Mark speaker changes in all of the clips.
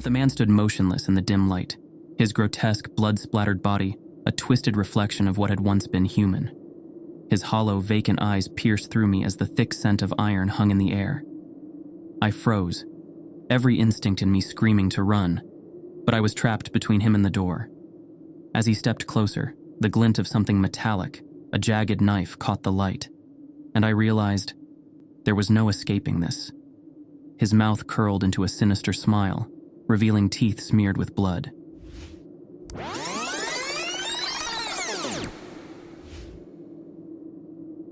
Speaker 1: The man stood motionless in the dim light, his grotesque, blood-splattered body a twisted reflection of what had once been human. His hollow, vacant eyes pierced through me as the thick scent of iron hung in the air. I froze, every instinct in me screaming to run, but I was trapped between him and the door. As he stepped closer, the glint of something metallic, a jagged knife, caught the light, and I realized there was no escaping this. His mouth curled into a sinister smile, revealing teeth smeared with blood.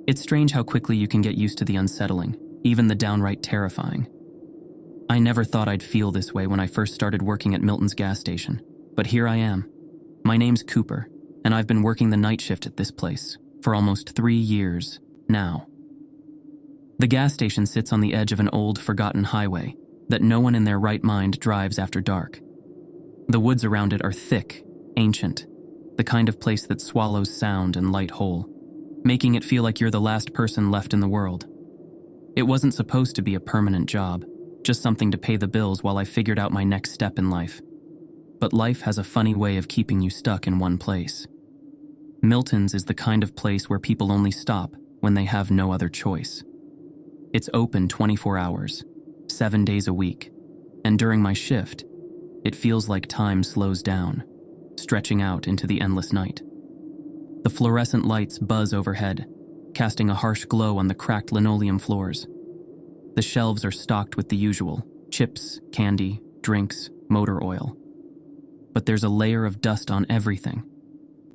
Speaker 1: It's strange how quickly you can get used to the unsettling, even the downright terrifying. I never thought I'd feel this way when I first started working at Milton's gas station, but here I am. My name's Cooper, and I've been working the night shift at this place for almost 3 years now. The gas station sits on the edge of an old, forgotten highway that no one in their right mind drives after dark. The woods around it are thick, ancient, the kind of place that swallows sound and light whole, making it feel like you're the last person left in the world. It wasn't supposed to be a permanent job, just something to pay the bills while I figured out my next step in life. But life has a funny way of keeping you stuck in one place. Milton's is the kind of place where people only stop when they have no other choice. It's open 24 hours, 7 days a week, and during my shift, it feels like time slows down, stretching out into the endless night. The fluorescent lights buzz overhead, casting a harsh glow on the cracked linoleum floors. The shelves are stocked with the usual: chips, candy, drinks, motor oil. But there's a layer of dust on everything,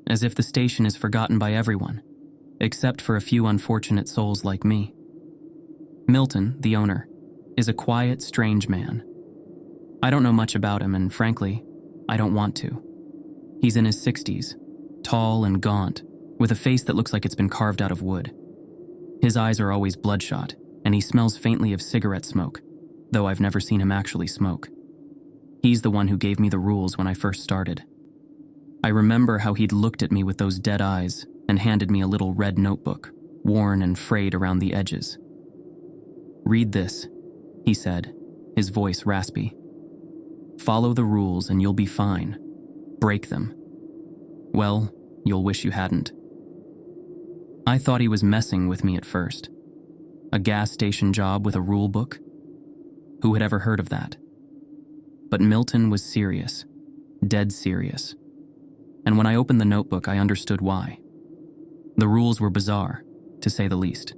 Speaker 1: as if the station is forgotten by everyone, except for a few unfortunate souls like me. Milton, the owner, is a quiet, strange man. I don't know much about him, and frankly, I don't want to. He's in his 60s, tall and gaunt, with a face that looks like it's been carved out of wood. His eyes are always bloodshot, and he smells faintly of cigarette smoke, though I've never seen him actually smoke. He's the one who gave me the rules when I first started. I remember how he'd looked at me with those dead eyes and handed me a little red notebook, worn and frayed around the edges. "Read this," he said, his voice raspy. "Follow the rules and you'll be fine. Break them. Well, you'll wish you hadn't." I thought he was messing with me at first. A gas station job with a rule book? Who had ever heard of that? But Milton was serious, dead serious. And when I opened the notebook, I understood why. The rules were bizarre, to say the least.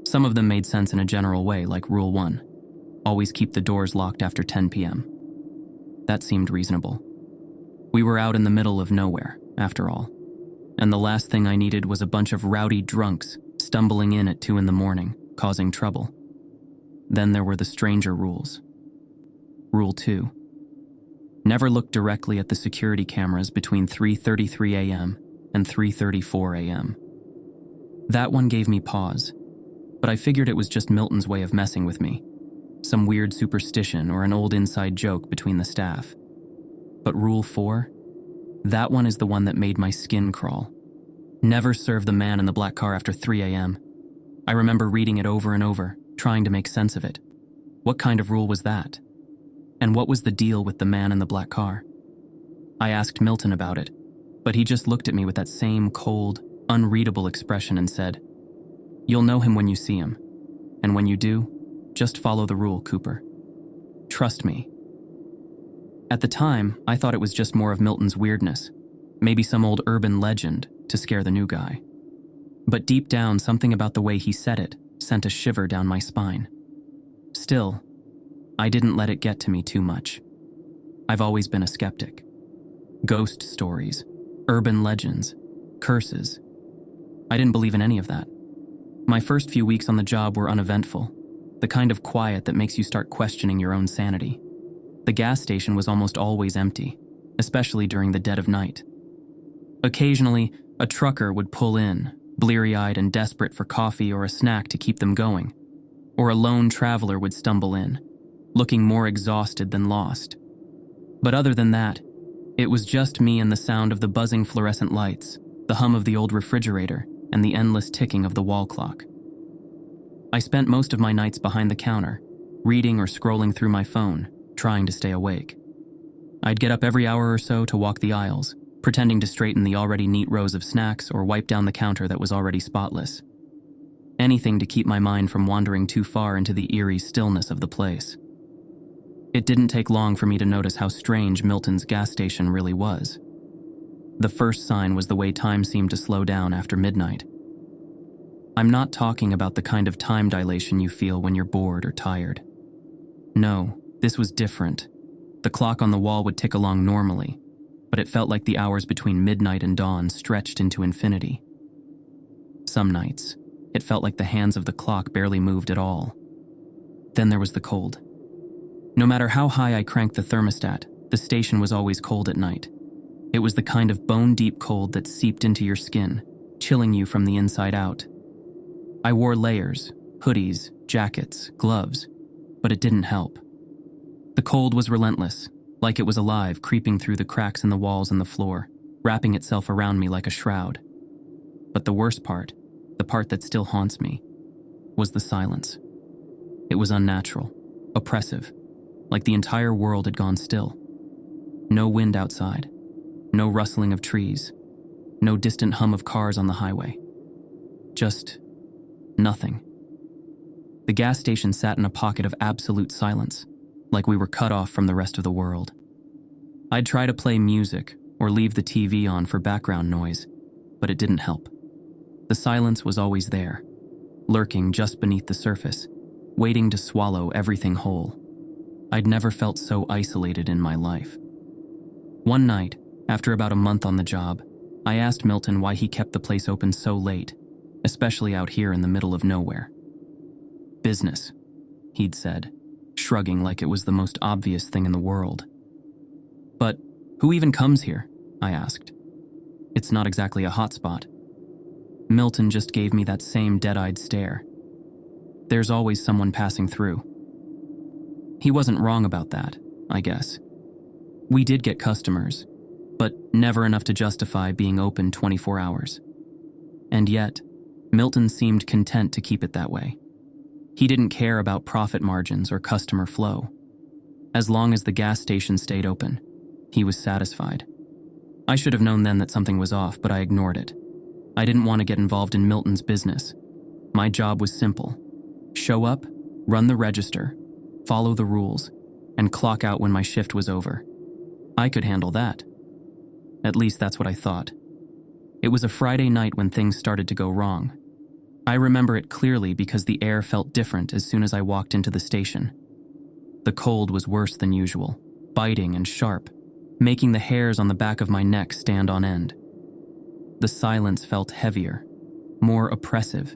Speaker 1: Some of them made sense in a general way, like Rule 1, always keep the doors locked after 10 p.m. That seemed reasonable. We were out in the middle of nowhere, after all, and the last thing I needed was a bunch of rowdy drunks stumbling in at 2 in the morning, causing trouble. Then there were the stranger rules. Rule 2. Never look directly at the security cameras between 3:33 a.m. and 3:34 a.m. That one gave me pause, but I figured it was just Milton's way of messing with me, some weird superstition or an old inside joke between the staff. But Rule 4? That one is the one that made my skin crawl. Never serve the man in the black car after 3 a.m. I remember reading it over and over, trying to make sense of it. What kind of rule was that? And what was the deal with the man in the black car? I asked Milton about it, but he just looked at me with that same cold, unreadable expression and said, "You'll know him when you see him. And when you do, just follow the rule, Cooper. Trust me." At the time, I thought it was just more of Milton's weirdness, maybe some old urban legend to scare the new guy. But deep down, something about the way he said it sent a shiver down my spine. Still, I didn't let it get to me too much. I've always been a skeptic. Ghost stories, urban legends, curses. I didn't believe in any of that. My first few weeks on the job were uneventful, the kind of quiet that makes you start questioning your own sanity. The gas station was almost always empty, especially during the dead of night. Occasionally, a trucker would pull in, bleary-eyed and desperate for coffee or a snack to keep them going, or a lone traveler would stumble in, looking more exhausted than lost. But other than that, it was just me and the sound of the buzzing fluorescent lights, the hum of the old refrigerator, and the endless ticking of the wall clock. I spent most of my nights behind the counter, reading or scrolling through my phone, trying to stay awake. I'd get up every hour or so to walk the aisles, pretending to straighten the already neat rows of snacks or wipe down the counter that was already spotless. Anything to keep my mind from wandering too far into the eerie stillness of the place. It didn't take long for me to notice how strange Milton's gas station really was. The first sign was the way time seemed to slow down after midnight. I'm not talking about the kind of time dilation you feel when you're bored or tired. No, this was different. The clock on the wall would tick along normally, but it felt like the hours between midnight and dawn stretched into infinity. Some nights, it felt like the hands of the clock barely moved at all. Then there was the cold. No matter how high I cranked the thermostat, the station was always cold at night. It was the kind of bone-deep cold that seeped into your skin, chilling you from the inside out. I wore layers, hoodies, jackets, gloves, but it didn't help. The cold was relentless, like it was alive, creeping through the cracks in the walls and the floor, wrapping itself around me like a shroud. But the worst part, the part that still haunts me, was the silence. It was unnatural, oppressive, like the entire world had gone still. No wind outside, no rustling of trees, no distant hum of cars on the highway. Just nothing. The gas station sat in a pocket of absolute silence, like we were cut off from the rest of the world. I'd try to play music or leave the TV on for background noise, but it didn't help. The silence was always there, lurking just beneath the surface, waiting to swallow everything whole. I'd never felt so isolated in my life. One night, after about a month on the job, I asked Milton why he kept the place open so late, especially out here in the middle of nowhere. "Business," he'd said, shrugging like it was the most obvious thing in the world. "But who even comes here?" I asked. "It's not exactly a hotspot." Milton just gave me that same dead-eyed stare. "There's always someone passing through." He wasn't wrong about that, I guess. We did get customers, but never enough to justify being open 24 hours. And yet, Milton seemed content to keep it that way. He didn't care about profit margins or customer flow. As long as the gas station stayed open, he was satisfied. I should have known then that something was off, but I ignored it. I didn't want to get involved in Milton's business. My job was simple: show up, run the register, follow the rules, and clock out when my shift was over. I could handle that. At least that's what I thought. It was a Friday night when things started to go wrong. I remember it clearly because the air felt different as soon as I walked into the station. The cold was worse than usual, biting and sharp, making the hairs on the back of my neck stand on end. The silence felt heavier, more oppressive.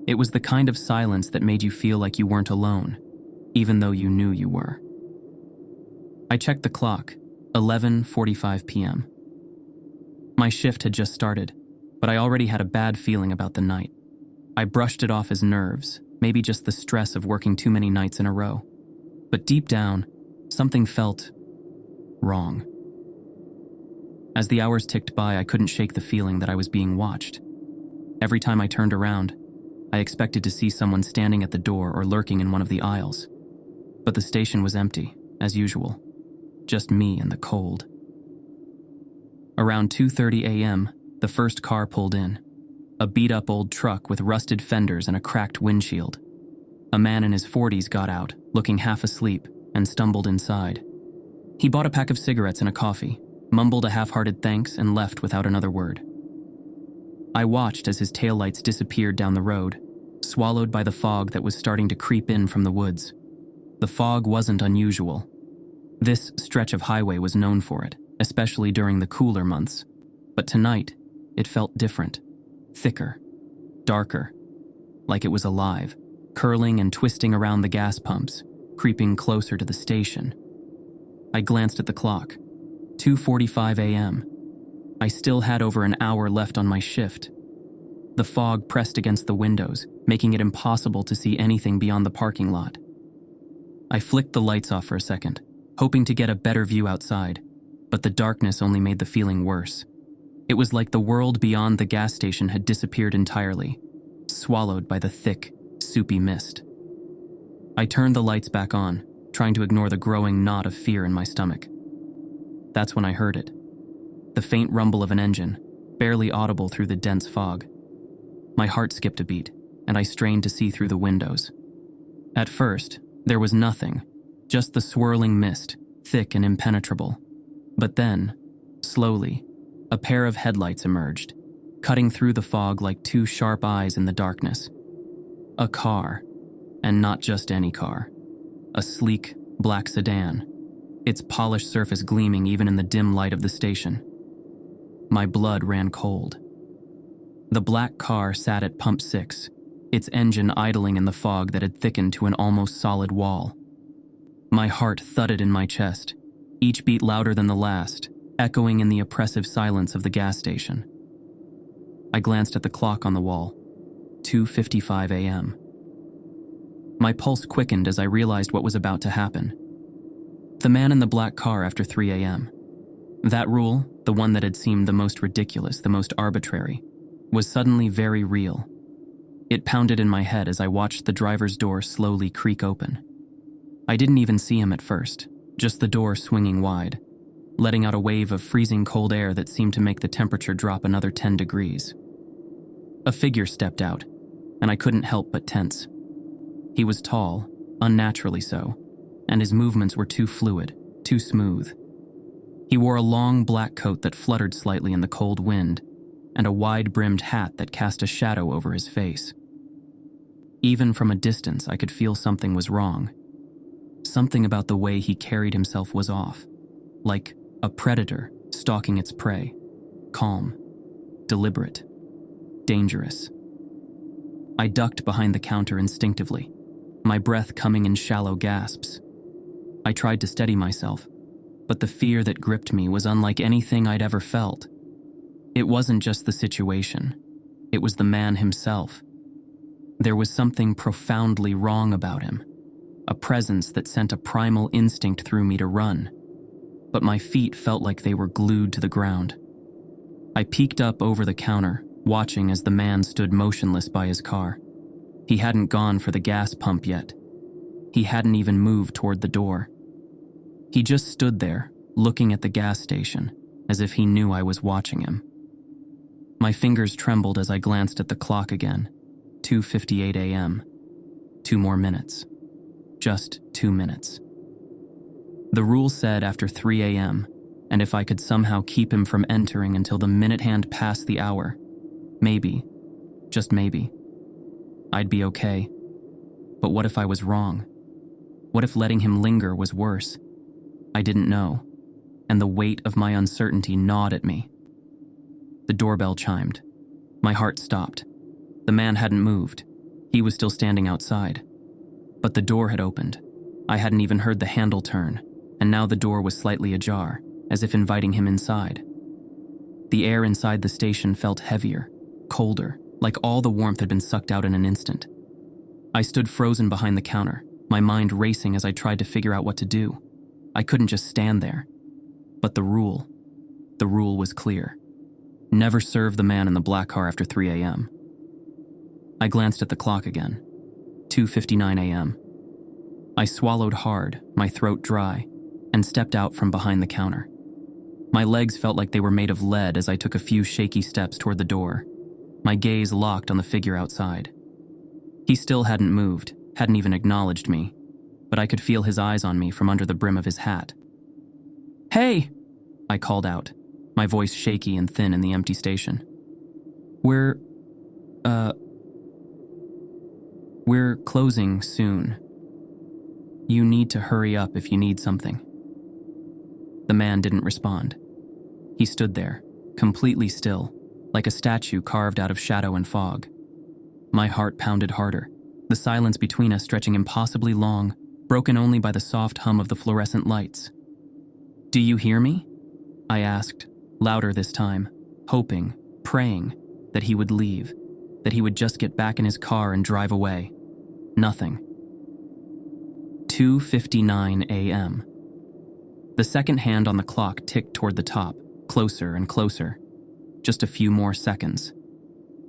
Speaker 1: It was the kind of silence that made you feel like you weren't alone, even though you knew you were. I checked the clock, 11:45 p.m. My shift had just started, but I already had a bad feeling about the night. I brushed it off as nerves, maybe just the stress of working too many nights in a row. But deep down, something felt wrong. As the hours ticked by, I couldn't shake the feeling that I was being watched. Every time I turned around, I expected to see someone standing at the door or lurking in one of the aisles. But the station was empty, as usual. Just me and the cold. Around 2:30 a.m., the first car pulled in. A beat-up old truck with rusted fenders and a cracked windshield. A man in his 40s got out, looking half asleep, and stumbled inside. He bought a pack of cigarettes and a coffee, mumbled a half-hearted thanks, and left without another word. I watched as his taillights disappeared down the road, swallowed by the fog that was starting to creep in from the woods. The fog wasn't unusual. This stretch of highway was known for it, especially during the cooler months. But tonight, it felt different. Thicker, darker, like it was alive, curling and twisting around the gas pumps, creeping closer to the station. I glanced at the clock. 2:45 a.m. I still had over an hour left on my shift. The fog pressed against the windows, making it impossible to see anything beyond the parking lot. I flicked the lights off for a second, hoping to get a better view outside, but the darkness only made the feeling worse. It was like the world beyond the gas station had disappeared entirely, swallowed by the thick, soupy mist. I turned the lights back on, trying to ignore the growing knot of fear in my stomach. That's when I heard it. The faint rumble of an engine, barely audible through the dense fog. My heart skipped a beat, and I strained to see through the windows. At first, there was nothing, just the swirling mist, thick and impenetrable. But then, slowly, a pair of headlights emerged, cutting through the fog like two sharp eyes in the darkness. A car, and not just any car. A sleek, black sedan, its polished surface gleaming even in the dim light of the station. My blood ran cold. The black car sat at pump 6, its engine idling in the fog that had thickened to an almost solid wall. My heart thudded in my chest, each beat louder than the last, echoing in the oppressive silence of the gas station. I glanced at the clock on the wall, 2:55 a.m. My pulse quickened as I realized what was about to happen. The man in the black car after 3 a.m. That rule, the one that had seemed the most ridiculous, the most arbitrary, was suddenly very real. It pounded in my head as I watched the driver's door slowly creak open. I didn't even see him at first, just the door swinging wide, letting out a wave of freezing cold air that seemed to make the temperature drop another 10 degrees. A figure stepped out, and I couldn't help but tense. He was tall, unnaturally so, and his movements were too fluid, too smooth. He wore a long black coat that fluttered slightly in the cold wind, and a wide-brimmed hat that cast a shadow over his face. Even from a distance, I could feel something was wrong. Something about the way he carried himself was off, like a predator stalking its prey, calm, deliberate, dangerous. I ducked behind the counter instinctively, my breath coming in shallow gasps. I tried to steady myself, but the fear that gripped me was unlike anything I'd ever felt. It wasn't just the situation, it was the man himself. There was something profoundly wrong about him, a presence that sent a primal instinct through me to run, but my feet felt like they were glued to the ground. I peeked up over the counter, watching as the man stood motionless by his car. He hadn't gone for the gas pump yet. He hadn't even moved toward the door. He just stood there, looking at the gas station, as if he knew I was watching him. My fingers trembled as I glanced at the clock again. 2:58 a.m. 2 more minutes. Just 2 minutes. The rule said after 3 a.m., and if I could somehow keep him from entering until the minute hand passed the hour, maybe, just maybe, I'd be okay. But what if I was wrong? What if letting him linger was worse? I didn't know, and the weight of my uncertainty gnawed at me. The doorbell chimed. My heart stopped. The man hadn't moved. He was still standing outside. But the door had opened. I hadn't even heard the handle turn, and now the door was slightly ajar, as if inviting him inside. The air inside the station felt heavier, colder, like all the warmth had been sucked out in an instant. I stood frozen behind the counter, my mind racing as I tried to figure out what to do. I couldn't just stand there. But the rule was clear. Never serve the man in the black car after 3 a.m. I glanced at the clock again. 2:59 a.m. I swallowed hard, my throat dry, and stepped out from behind the counter. My legs felt like they were made of lead as I took a few shaky steps toward the door, my gaze locked on the figure outside. He still hadn't moved, hadn't even acknowledged me, but I could feel his eyes on me from under the brim of his hat. "Hey!" I called out, my voice shaky and thin in the empty station. We're closing soon. You need to hurry up if you need something." The man didn't respond. He stood there, completely still, like a statue carved out of shadow and fog. My heart pounded harder, the silence between us stretching impossibly long, broken only by the soft hum of the fluorescent lights. "Do you hear me?" I asked, louder this time, hoping, praying, that he would leave, that he would just get back in his car and drive away. Nothing. 2:59 a.m. The second hand on the clock ticked toward the top, closer and closer. Just a few more seconds.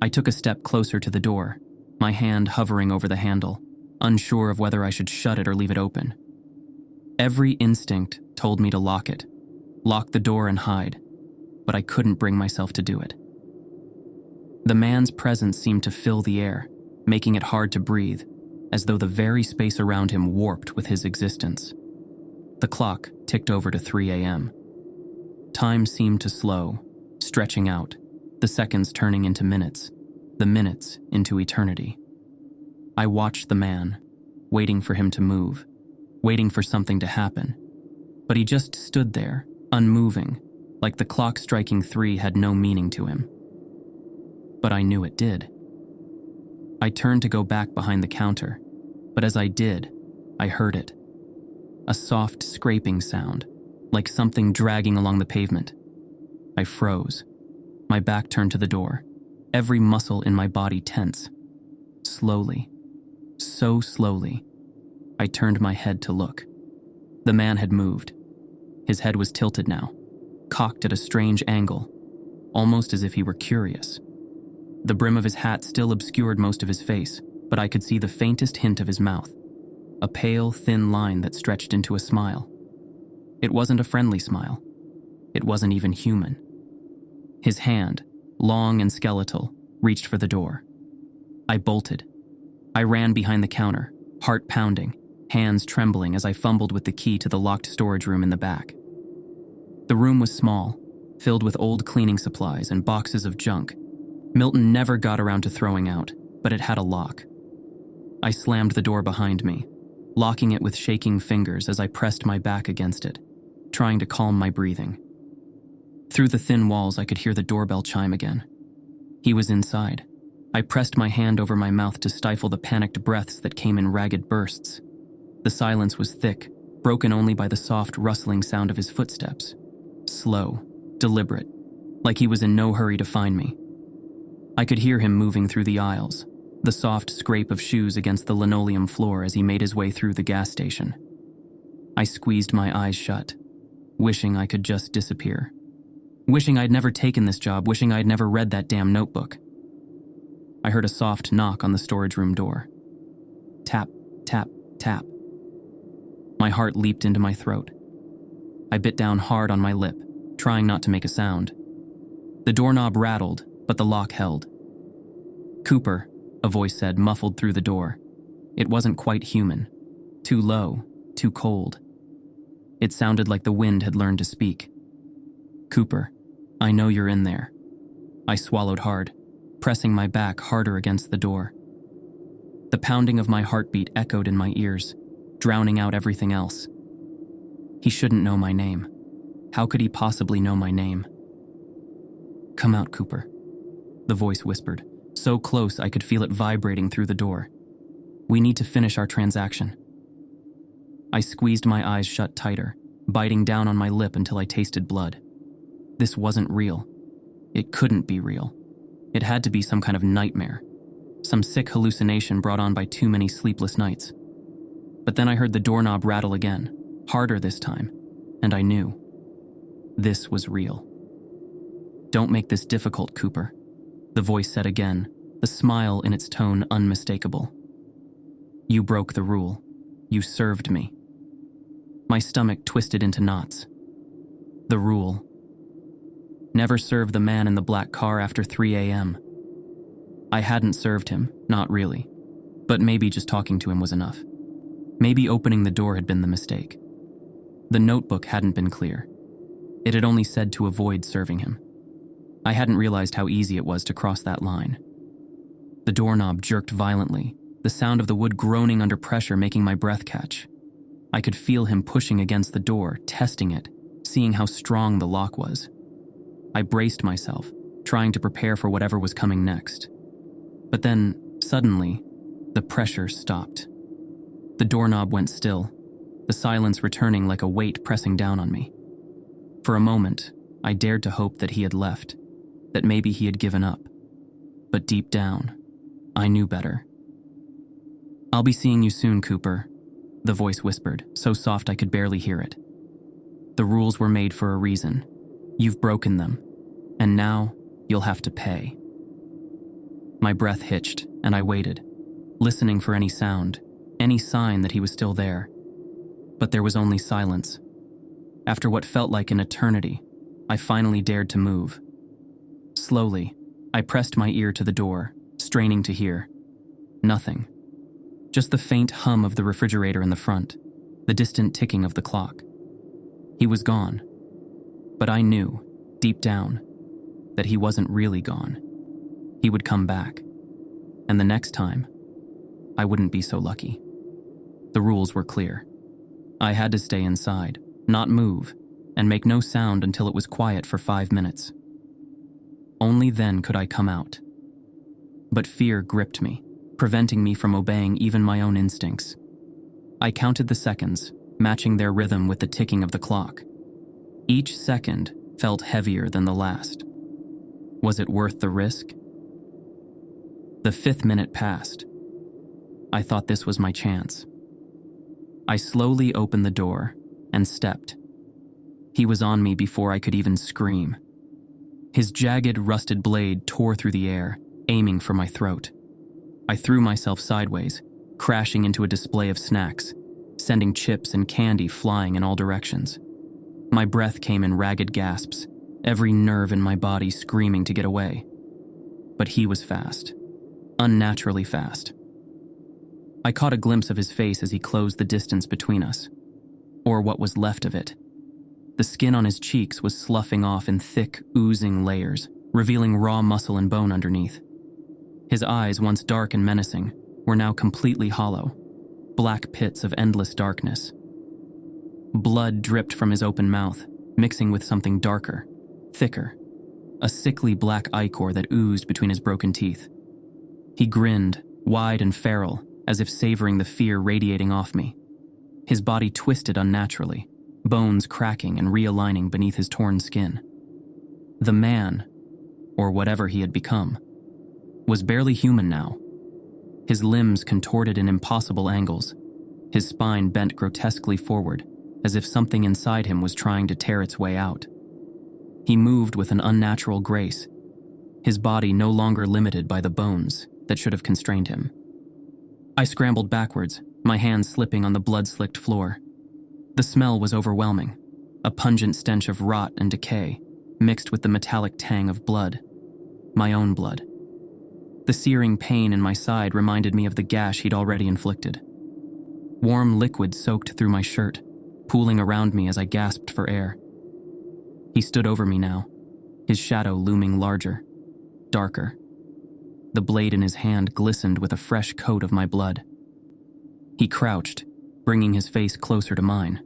Speaker 1: I took a step closer to the door, my hand hovering over the handle, unsure of whether I should shut it or leave it open. Every instinct told me to lock it, lock the door and hide, but I couldn't bring myself to do it. The man's presence seemed to fill the air, making it hard to breathe, as though the very space around him warped with his existence. The clock ticked over to 3 a.m. Time seemed to slow, stretching out, the seconds turning into minutes, the minutes into eternity. I watched the man, waiting for him to move, waiting for something to happen, but he just stood there, unmoving, like the clock striking 3 had no meaning to him. But I knew it did. I turned to go back behind the counter, but as I did, I heard it. A soft scraping sound, like something dragging along the pavement. I froze, my back turned to the door, every muscle in my body tense. Slowly, so slowly, I turned my head to look. The man had moved. His head was tilted now, cocked at a strange angle, almost as if he were curious. The brim of his hat still obscured most of his face, but I could see the faintest hint of his mouth, a pale, thin line that stretched into a smile. It wasn't a friendly smile. It wasn't even human. His hand, long and skeletal, reached for the door. I bolted. I ran behind the counter, heart pounding, hands trembling as I fumbled with the key to the locked storage room in the back. The room was small, filled with old cleaning supplies and boxes of junk Milton never got around to throwing out, but it had a lock. I slammed the door behind me, locking it with shaking fingers as I pressed my back against it, trying to calm my breathing. Through the thin walls, I could hear the doorbell chime again. He was inside. I pressed my hand over my mouth to stifle the panicked breaths that came in ragged bursts. The silence was thick, broken only by the soft, rustling sound of his footsteps. Slow, deliberate, like he was in no hurry to find me. I could hear him moving through the aisles, the soft scrape of shoes against the linoleum floor as he made his way through the gas station. I squeezed my eyes shut, wishing I could just disappear. Wishing I'd never taken this job, wishing I'd never read that damn notebook. I heard a soft knock on the storage room door. Tap, tap, tap. My heart leaped into my throat. I bit down hard on my lip, trying not to make a sound. The doorknob rattled, but the lock held. "Cooper," a voice said, muffled through the door. It wasn't quite human. Too low, too cold. It sounded like the wind had learned to speak. "Cooper, I know you're in there." I swallowed hard, pressing my back harder against the door. The pounding of my heartbeat echoed in my ears, drowning out everything else. He shouldn't know my name. How could he possibly know my name? "Come out, Cooper," the voice whispered, so close I could feel it vibrating through the door. "We need to finish our transaction." I squeezed my eyes shut tighter, biting down on my lip until I tasted blood. This wasn't real. It couldn't be real. It had to be some kind of nightmare, some sick hallucination brought on by too many sleepless nights. But then I heard the doorknob rattle again, harder this time, and I knew. This was real. "Don't make this difficult, Cooper," the voice said again, the smile in its tone unmistakable. "You broke the rule. You served me." My stomach twisted into knots. The rule. Never serve the man in the black car after 3 a.m. I hadn't served him, not really. But maybe just talking to him was enough. Maybe opening the door had been the mistake. The notebook hadn't been clear. It had only said to avoid serving him. I hadn't realized how easy it was to cross that line. The doorknob jerked violently, the sound of the wood groaning under pressure making my breath catch. I could feel him pushing against the door, testing it, seeing how strong the lock was. I braced myself, trying to prepare for whatever was coming next. But then, suddenly, the pressure stopped. The doorknob went still, the silence returning like a weight pressing down on me. For a moment, I dared to hope that he had left, that maybe he had given up. But deep down, I knew better. "I'll be seeing you soon, Cooper," the voice whispered, so soft I could barely hear it. "The rules were made for a reason. You've broken them, and now you'll have to pay." My breath hitched, and I waited, listening for any sound, any sign that he was still there. But there was only silence. After what felt like an eternity, I finally dared to move. Slowly, I pressed my ear to the door, straining to hear. Nothing. Just the faint hum of the refrigerator in the front, the distant ticking of the clock. He was gone. But I knew, deep down, that he wasn't really gone. He would come back. And the next time, I wouldn't be so lucky. The rules were clear. I had to stay inside, not move, and make no sound until it was quiet for 5 minutes. Only then could I come out. But fear gripped me, preventing me from obeying even my own instincts. I counted the seconds, matching their rhythm with the ticking of the clock. Each second felt heavier than the last. Was it worth the risk? The 5th minute passed. I thought this was my chance. I slowly opened the door and stepped. He was on me before I could even scream. His jagged, rusted blade tore through the air, aiming for my throat. I threw myself sideways, crashing into a display of snacks, sending chips and candy flying in all directions. My breath came in ragged gasps, every nerve in my body screaming to get away. But he was fast, unnaturally fast. I caught a glimpse of his face as he closed the distance between us, or what was left of it. The skin on his cheeks was sloughing off in thick, oozing layers, revealing raw muscle and bone underneath. His eyes, once dark and menacing, were now completely hollow, black pits of endless darkness. Blood dripped from his open mouth, mixing with something darker, thicker, a sickly black ichor that oozed between his broken teeth. He grinned, wide and feral, as if savoring the fear radiating off me. His body twisted unnaturally, bones cracking and realigning beneath his torn skin. The man, or whatever he had become, was barely human now. His limbs contorted in impossible angles, his spine bent grotesquely forward, as if something inside him was trying to tear its way out. He moved with an unnatural grace, his body no longer limited by the bones that should have constrained him. I scrambled backwards, my hands slipping on the blood-slicked floor. The smell was overwhelming, a pungent stench of rot and decay, mixed with the metallic tang of blood, my own blood. The searing pain in my side reminded me of the gash he'd already inflicted. Warm liquid soaked through my shirt, pooling around me as I gasped for air. He stood over me now, his shadow looming larger, darker. The blade in his hand glistened with a fresh coat of my blood. He crouched, bringing his face closer to mine,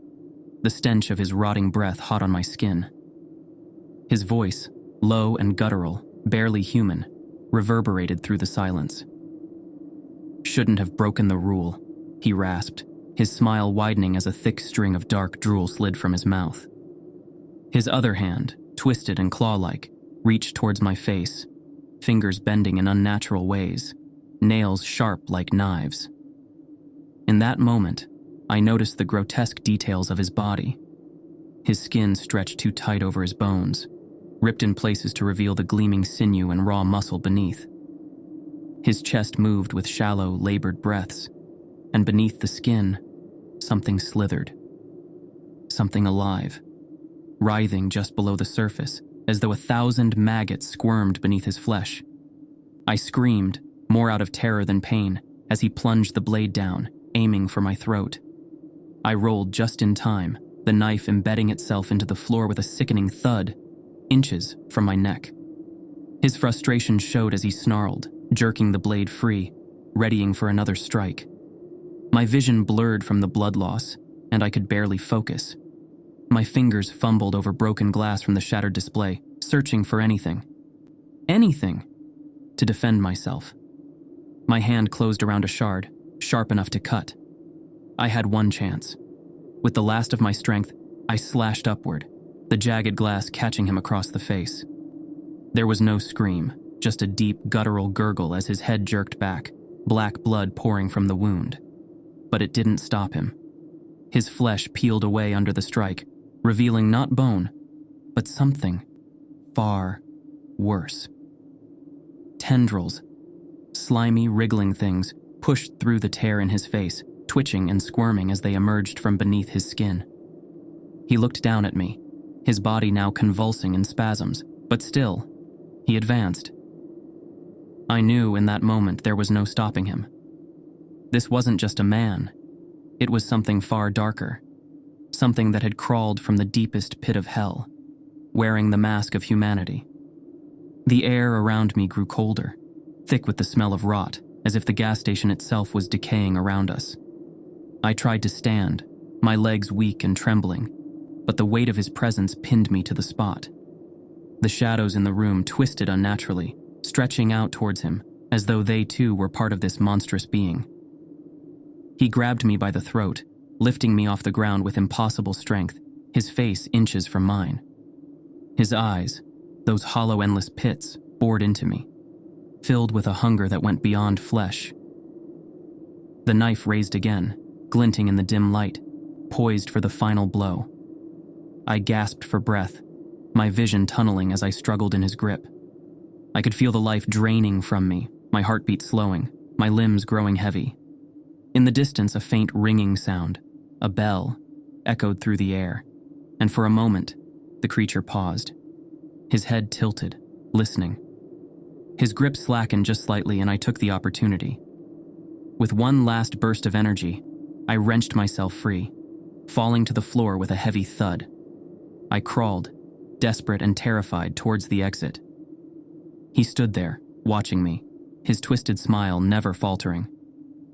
Speaker 1: the stench of his rotting breath hot on my skin. His voice, low and guttural, barely human, reverberated through the silence. "Shouldn't have broken the rule," he rasped, his smile widening as a thick string of dark drool slid from his mouth. His other hand, twisted and claw-like, reached towards my face, fingers bending in unnatural ways, nails sharp like knives. In that moment, I noticed the grotesque details of his body. His skin stretched too tight over his bones, ripped in places to reveal the gleaming sinew and raw muscle beneath. His chest moved with shallow, labored breaths, and beneath the skin, something slithered. Something alive, writhing just below the surface, as though 1,000 maggots squirmed beneath his flesh. I screamed, more out of terror than pain, as he plunged the blade down, aiming for my throat. I rolled just in time, the knife embedding itself into the floor with a sickening thud, inches from my neck. His frustration showed as he snarled, jerking the blade free, readying for another strike. My vision blurred from the blood loss, and I could barely focus. My fingers fumbled over broken glass from the shattered display, searching for anything, to defend myself. My hand closed around a shard, sharp enough to cut. I had one chance. With the last of my strength, I slashed upward, the jagged glass catching him across the face. There was no scream, just a deep, guttural gurgle as his head jerked back, black blood pouring from the wound. But it didn't stop him. His flesh peeled away under the strike, revealing not bone, but something far worse. Tendrils, slimy, wriggling things, pushed through the tear in his face, twitching and squirming as they emerged from beneath his skin. He looked down at me, his body now convulsing in spasms, but still, he advanced. I knew in that moment there was no stopping him. This wasn't just a man. It was something far darker. Something that had crawled from the deepest pit of hell, wearing the mask of humanity. The air around me grew colder, thick with the smell of rot, as if the gas station itself was decaying around us. I tried to stand, my legs weak and trembling, but the weight of his presence pinned me to the spot. The shadows in the room twisted unnaturally, stretching out towards him, as though they too were part of this monstrous being. He grabbed me by the throat, lifting me off the ground with impossible strength, his face inches from mine. His eyes, those hollow endless pits, bored into me, filled with a hunger that went beyond flesh. The knife raised again, glinting in the dim light, poised for the final blow. I gasped for breath, my vision tunneling as I struggled in his grip. I could feel the life draining from me, my heartbeat slowing, my limbs growing heavy. In the distance, a faint ringing sound, a bell, echoed through the air, and for a moment, the creature paused. His head tilted, listening. His grip slackened just slightly, and I took the opportunity. With one last burst of energy, I wrenched myself free, falling to the floor with a heavy thud. I crawled, desperate and terrified, towards the exit. He stood there, watching me, his twisted smile never faltering.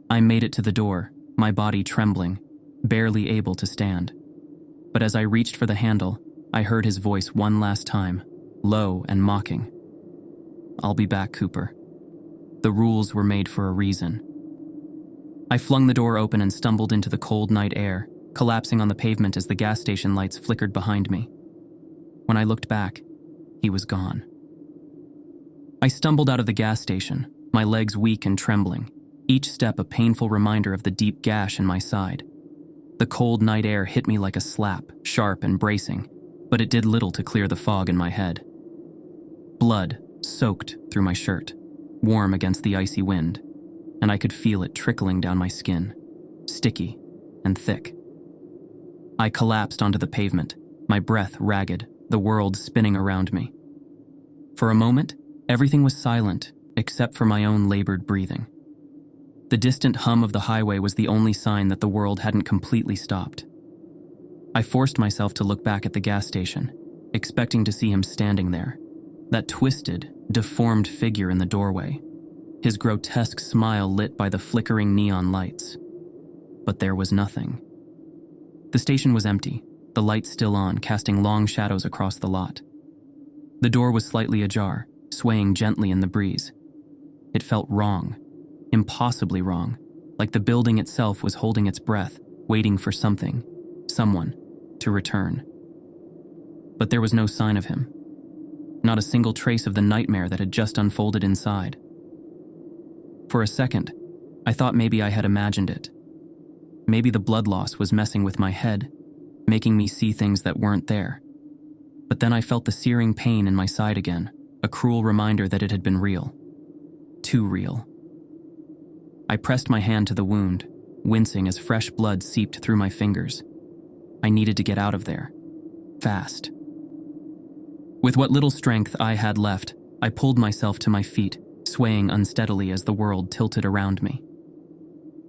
Speaker 1: I made it to the door, my body trembling, barely able to stand. But as I reached for the handle, I heard his voice one last time, low and mocking. "I'll be back, Cooper. The rules were made for a reason." I flung the door open and stumbled into the cold night air, collapsing on the pavement as the gas station lights flickered behind me. When I looked back, he was gone. I stumbled out of the gas station, my legs weak and trembling, each step a painful reminder of the deep gash in my side. The cold night air hit me like a slap, sharp and bracing, but it did little to clear the fog in my head. Blood soaked through my shirt, warm against the icy wind, and I could feel it trickling down my skin, sticky and thick. I collapsed onto the pavement, my breath ragged, the world spinning around me. For a moment, everything was silent except for my own labored breathing. The distant hum of the highway was the only sign that the world hadn't completely stopped. I forced myself to look back at the gas station, expecting to see him standing there, that twisted, deformed figure in the doorway, his grotesque smile lit by the flickering neon lights. But there was nothing. The station was empty, the lights still on, casting long shadows across the lot. The door was slightly ajar, swaying gently in the breeze. It felt wrong, impossibly wrong, like the building itself was holding its breath, waiting for something, someone, to return. But there was no sign of him. Not a single trace of the nightmare that had just unfolded inside. For a second, I thought maybe I had imagined it. Maybe the blood loss was messing with my head, making me see things that weren't there. But then I felt the searing pain in my side again, a cruel reminder that it had been real. Too real. I pressed my hand to the wound, wincing as fresh blood seeped through my fingers. I needed to get out of there. Fast. With what little strength I had left, I pulled myself to my feet, swaying unsteadily as the world tilted around me.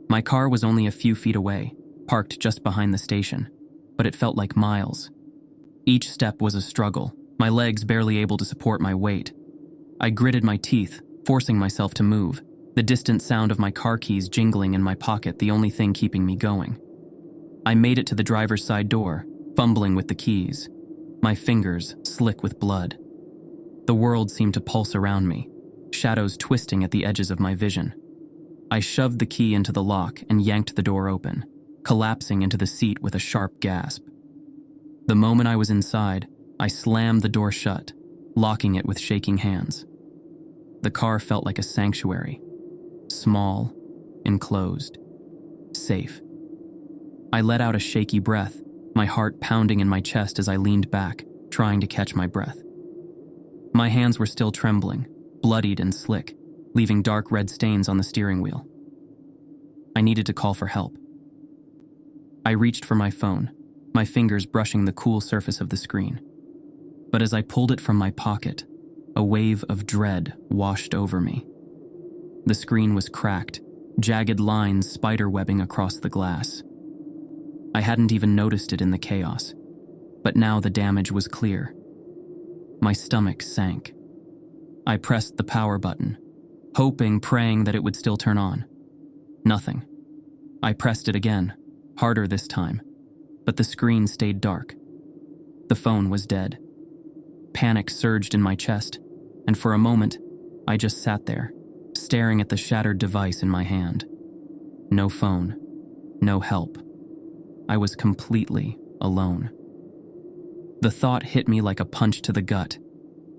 Speaker 1: My car was only a few feet away, parked just behind the station, but it felt like miles. Each step was a struggle, my legs barely able to support my weight. I gritted my teeth, forcing myself to move, the distant sound of my car keys jingling in my pocket the only thing keeping me going. I made it to the driver's side door, fumbling with the keys, my fingers slick with blood. The world seemed to pulse around me, shadows twisting at the edges of my vision. I shoved the key into the lock and yanked the door open, collapsing into the seat with a sharp gasp. The moment I was inside, I slammed the door shut, locking it with shaking hands. The car felt like a sanctuary. Small, enclosed, safe. I let out a shaky breath, my heart pounding in my chest as I leaned back, trying to catch my breath. My hands were still trembling, bloodied and slick, leaving dark red stains on the steering wheel. I needed to call for help. I reached for my phone, my fingers brushing the cool surface of the screen. But as I pulled it from my pocket, a wave of dread washed over me. The screen was cracked, jagged lines spiderwebbing across the glass. I hadn't even noticed it in the chaos, but now the damage was clear. My stomach sank. I pressed the power button, hoping, praying that it would still turn on. Nothing. I pressed it again, harder this time, but the screen stayed dark. The phone was dead. Panic surged in my chest, and for a moment, I just sat there, staring at the shattered device in my hand. No phone, no help. I was completely alone. The thought hit me like a punch to the gut,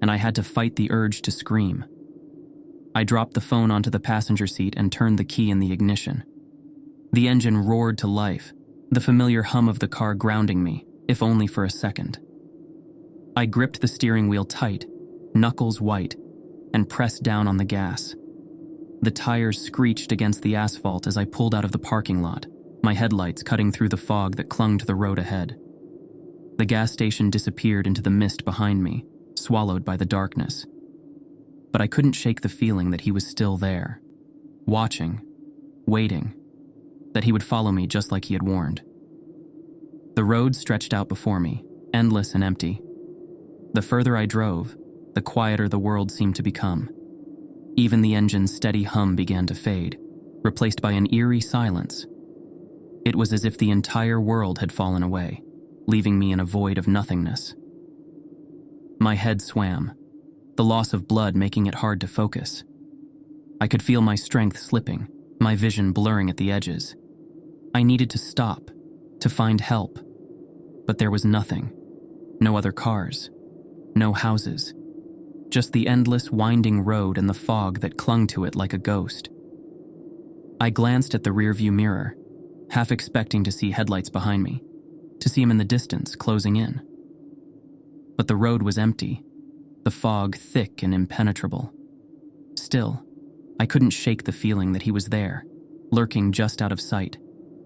Speaker 1: and I had to fight the urge to scream. I dropped the phone onto the passenger seat and turned the key in the ignition. The engine roared to life, the familiar hum of the car grounding me, if only for a second. I gripped the steering wheel tight, knuckles white, and pressed down on the gas. The tires screeched against the asphalt as I pulled out of the parking lot, my headlights cutting through the fog that clung to the road ahead. The gas station disappeared into the mist behind me, swallowed by the darkness. But I couldn't shake the feeling that he was still there, watching, waiting, that he would follow me just like he had warned. The road stretched out before me, endless and empty. The further I drove, the quieter the world seemed to become. Even the engine's steady hum began to fade, replaced by an eerie silence. It was as if the entire world had fallen away, leaving me in a void of nothingness. My head swam, the loss of blood making it hard to focus. I could feel my strength slipping, my vision blurring at the edges. I needed to stop, to find help. But there was nothing. No other cars. No houses. Just the endless winding road and the fog that clung to it like a ghost. I glanced at the rearview mirror, half expecting to see headlights behind me, to see him in the distance, closing in. But the road was empty, the fog thick and impenetrable. Still, I couldn't shake the feeling that he was there, lurking just out of sight,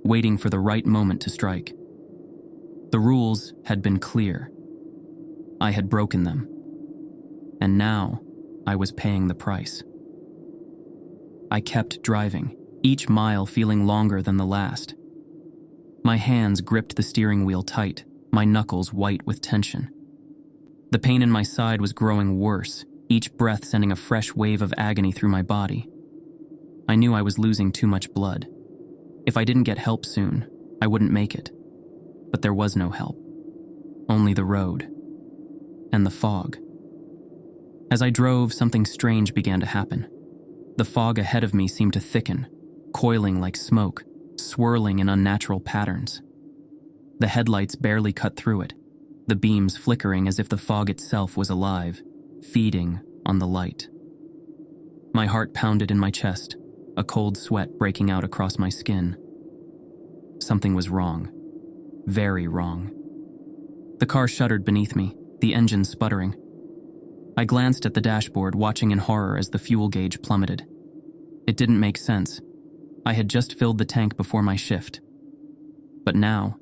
Speaker 1: waiting for the right moment to strike. The rules had been clear. I had broken them. And now, I was paying the price. I kept driving, each mile feeling longer than the last. My hands gripped the steering wheel tight, my knuckles white with tension. The pain in my side was growing worse, each breath sending a fresh wave of agony through my body. I knew I was losing too much blood. If I didn't get help soon, I wouldn't make it. But there was no help. Only the road. And the fog. As I drove, something strange began to happen. The fog ahead of me seemed to thicken, coiling like smoke, swirling in unnatural patterns. The headlights barely cut through it, the beams flickering as if the fog itself was alive, feeding on the light. My heart pounded in my chest, a cold sweat breaking out across my skin. Something was wrong. Very wrong. The car shuddered beneath me, the engine sputtering. I glanced at the dashboard, watching in horror as the fuel gauge plummeted. It didn't make sense. I had just filled the tank before my shift. But now,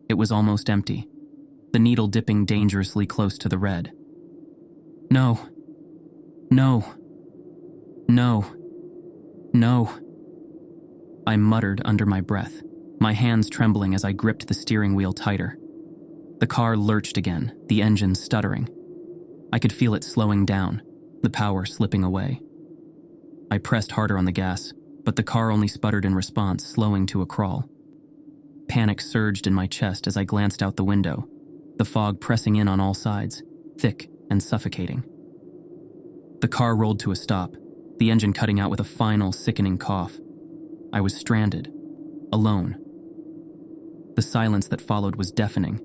Speaker 1: it was almost empty, the needle dipping dangerously close to the red. No. No. No. No. I muttered under my breath, my hands trembling as I gripped the steering wheel tighter. The car lurched again, the engine stuttering. I could feel it slowing down, the power slipping away. I pressed harder on the gas, but the car only sputtered in response, slowing to a crawl. Panic surged in my chest as I glanced out the window, the fog pressing in on all sides, thick and suffocating. The car rolled to a stop, the engine cutting out with a final, sickening cough. I was stranded, alone. The silence that followed was deafening.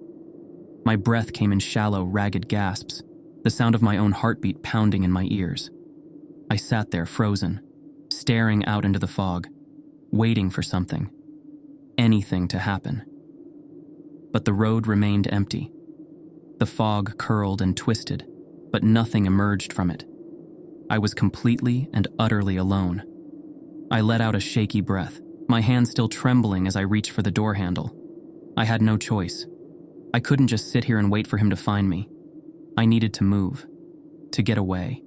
Speaker 1: My breath came in shallow, ragged gasps, the sound of my own heartbeat pounding in my ears. I sat there frozen, staring out into the fog, waiting for something, anything to happen. But the road remained empty. The fog curled and twisted, but nothing emerged from it. I was completely and utterly alone. I let out a shaky breath, my hand still trembling as I reached for the door handle. I had no choice. I couldn't just sit here and wait for him to find me. I needed to move, to get away.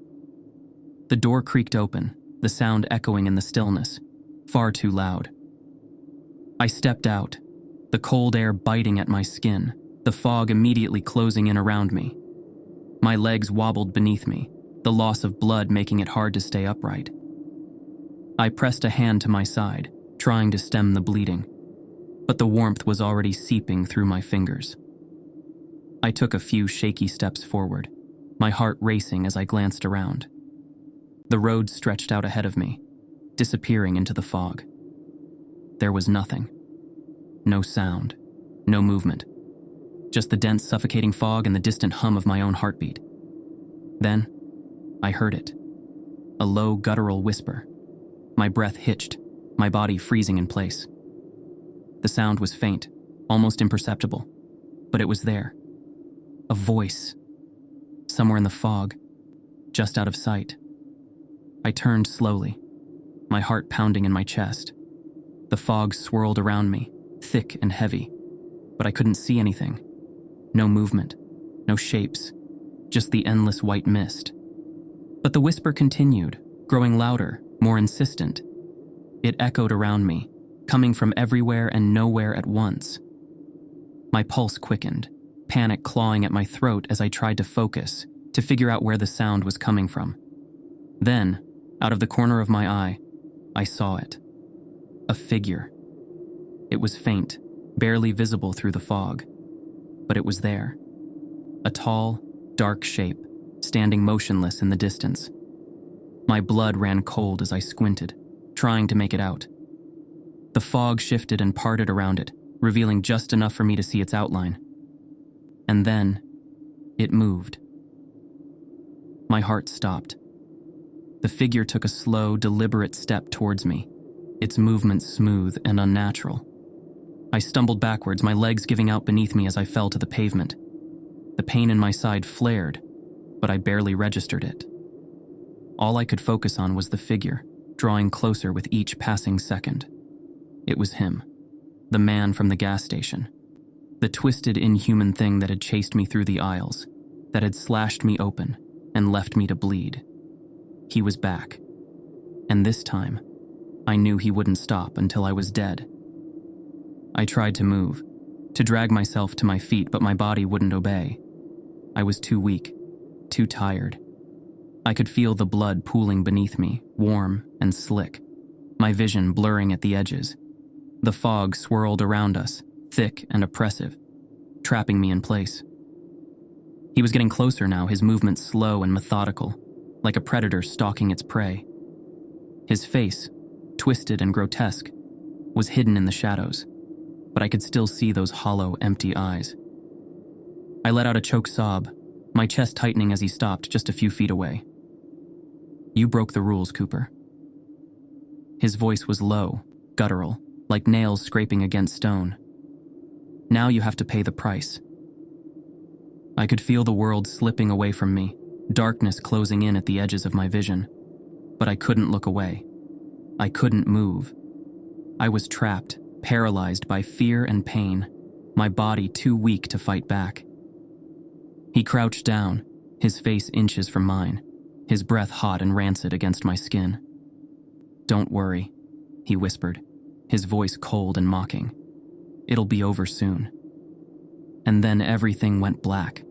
Speaker 1: The door creaked open, the sound echoing in the stillness, far too loud. I stepped out, the cold air biting at my skin, the fog immediately closing in around me. My legs wobbled beneath me, the loss of blood making it hard to stay upright. I pressed a hand to my side, trying to stem the bleeding, but the warmth was already seeping through my fingers. I took a few shaky steps forward, my heart racing as I glanced around. The road stretched out ahead of me, disappearing into the fog. There was nothing. No sound, no movement. Just the dense, suffocating fog and the distant hum of my own heartbeat. Then, I heard it. A low, guttural whisper. My breath hitched, my body freezing in place. The sound was faint, almost imperceptible, but it was there. A voice. Somewhere in the fog, just out of sight. I turned slowly, my heart pounding in my chest. The fog swirled around me, thick and heavy, but I couldn't see anything. No movement, no shapes, just the endless white mist. But the whisper continued, growing louder, more insistent. It echoed around me, coming from everywhere and nowhere at once. My pulse quickened, panic clawing at my throat as I tried to focus, to figure out where the sound was coming from. Then, out of the corner of my eye, I saw it. A figure. It was faint, barely visible through the fog, but it was there. A tall, dark shape, standing motionless in the distance. My blood ran cold as I squinted, trying to make it out. The fog shifted and parted around it, revealing just enough for me to see its outline. And then, it moved. My heart stopped. The figure took a slow, deliberate step towards me, its movement smooth and unnatural. I stumbled backwards, my legs giving out beneath me as I fell to the pavement. The pain in my side flared, but I barely registered it. All I could focus on was the figure, drawing closer with each passing second. It was him, the man from the gas station, the twisted, inhuman thing that had chased me through the aisles, that had slashed me open and left me to bleed. He was back, and this time, I knew he wouldn't stop until I was dead. I tried to move, to drag myself to my feet, but my body wouldn't obey. I was too weak, too tired. I could feel the blood pooling beneath me, warm and slick, my vision blurring at the edges. The fog swirled around us, thick and oppressive, trapping me in place. He was getting closer now, his movements slow and methodical, like a predator stalking its prey. His face, twisted and grotesque, was hidden in the shadows, but I could still see those hollow, empty eyes. I let out a choked sob, my chest tightening as he stopped just a few feet away. "You broke the rules, Cooper." His voice was low, guttural, like nails scraping against stone. "Now you have to pay the price." I could feel the world slipping away from me, darkness closing in at the edges of my vision, but I couldn't look away. I couldn't move. I was trapped, paralyzed by fear and pain, my body too weak to fight back. He crouched down, his face inches from mine, his breath hot and rancid against my skin. "Don't worry," he whispered, his voice cold and mocking. "It'll be over soon." And then everything went black.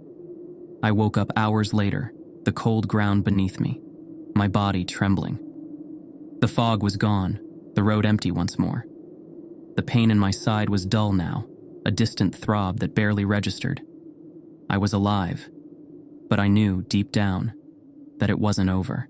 Speaker 1: I woke up hours later, the cold ground beneath me, my body trembling. The fog was gone, the road empty once more. The pain in my side was dull now, a distant throb that barely registered. I was alive, but I knew, deep down, that it wasn't over.